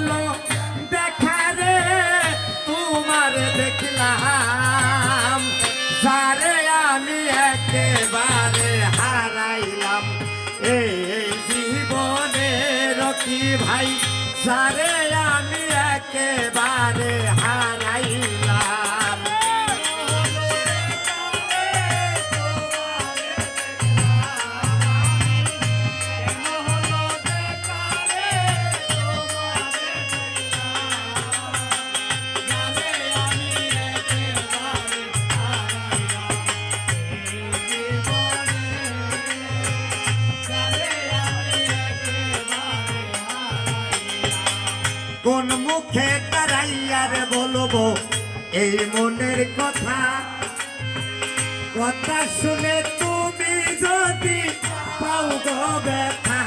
হলো দেখা রে তোমার দেখলাম যারে আমি একেবারে হারাইলাম এই জীবনে রকি ভাই যারে আমি একেবারে হারাইলাম কোন মুখে তারাইয়ার বলবো এই মনের কথা কথা শুনে তুমি যদি পাও গো ব্যথা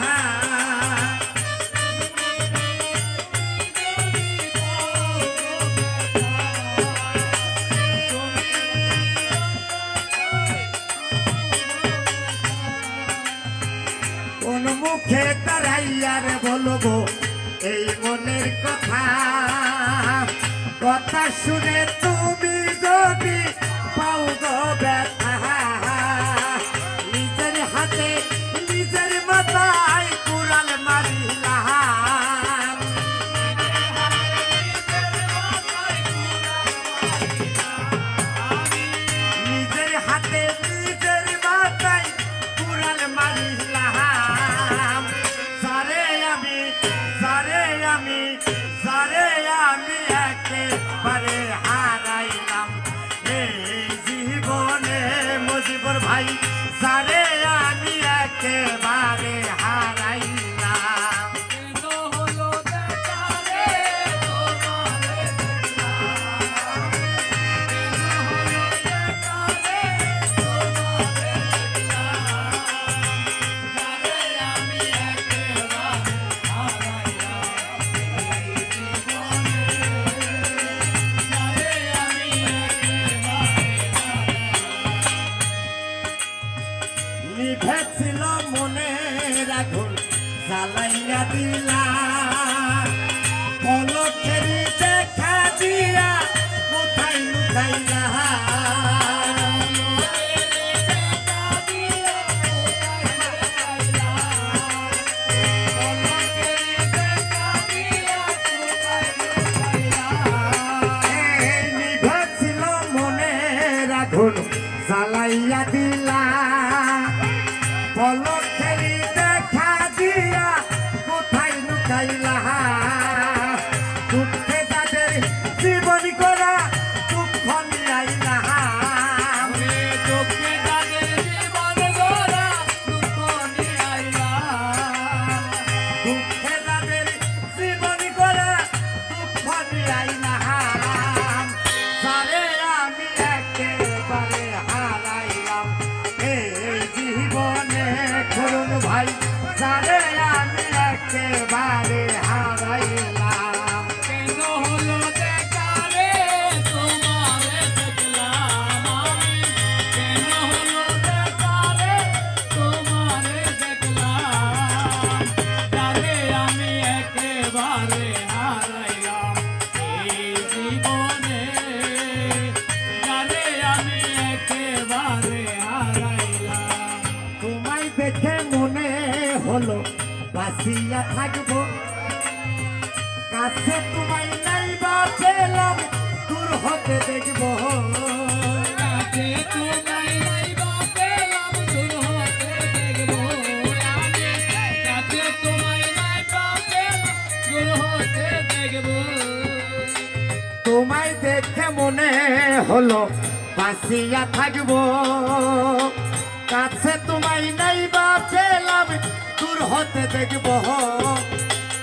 কোন মুখে তারাইয়ার বলবো এই মনের কথা কথা শুনে তুমি যদি পাও গো ব্যথা নিজের হাতে নিজের মাথায় কুড়াল মারিলাম নিজের হাতে নিজের মাথায় কুড়াল মারিলাম সারে আমি একেবারে হারাইলাম এই জীবনে মুজিবুর ভাই সারে আমি একেবারে হারাইলাম নিভেছিল মনের আগুন জ্বালাইয়া দিলা পলকের দেখা দিয়া কোথায় লুকাইলা নিভেছিল মনের আগুন জ্বালাইয়া দিলা পলকের দেখা দিয়া কোথায় লুকাইলা দুঃখে তাদের জীবন করা দুঃখ নিয়াইলা দুঃখে তাদের জীবন করা দুঃখ নিয়াইলা দুঃখে তাদের জীবন করা দুঃখ নিয়াইলা সারে আমি একেবারে হারাইলাম এই জীবনে করুন ভাই যারে আমি একেবারে হারাইলাম কেন হলো দেখা রে তোমারে দেখলাম আমি কেন হলো দেখা রে তোমারে দেখলাম যারে আমি একেবারে হারাইলাম এই জীবনে যারে আমি একেবারে হারাইলাম তোমায় দেখে মনে হলো বাঁচিয়া থাকবো কাছে তোমায় নাই বা পেলাম দূর হতে দেখবো কাছে তোমায় নাই বা পেলাম দূর হতে দেখবো কাছে তোমায় নাই বা পেলাম দূর হতে দেখবো তোমায় দেখে মনে হলো বাঁচিয়া থাকবো কাছে তোমায় নাই বা পেলাম দূর হতে দেখবো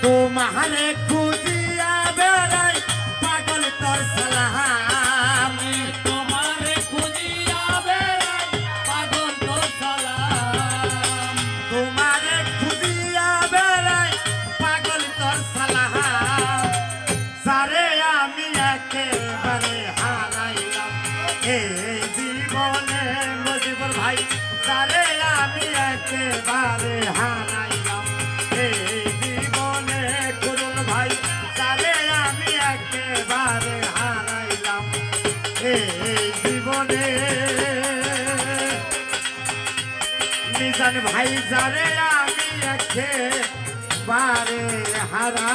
তোমারে খুঁজিয়া বেড়াই পাগল তোর সালাম তোমারে খুঁজিয়া বেড়াই পাগল তোর সালাম তোমারে খুঁজিয়া বেড়াই পাগল তোর সালাম সারে আমি একেবারে হারাইলাম এই জীবনে মুজিবুর ভাই সারে আমি একেবারে হারাইলাম এই জীবনে করুন ভাই এই জীবনে মিজান ভাই যারে আমি একেবারে হারা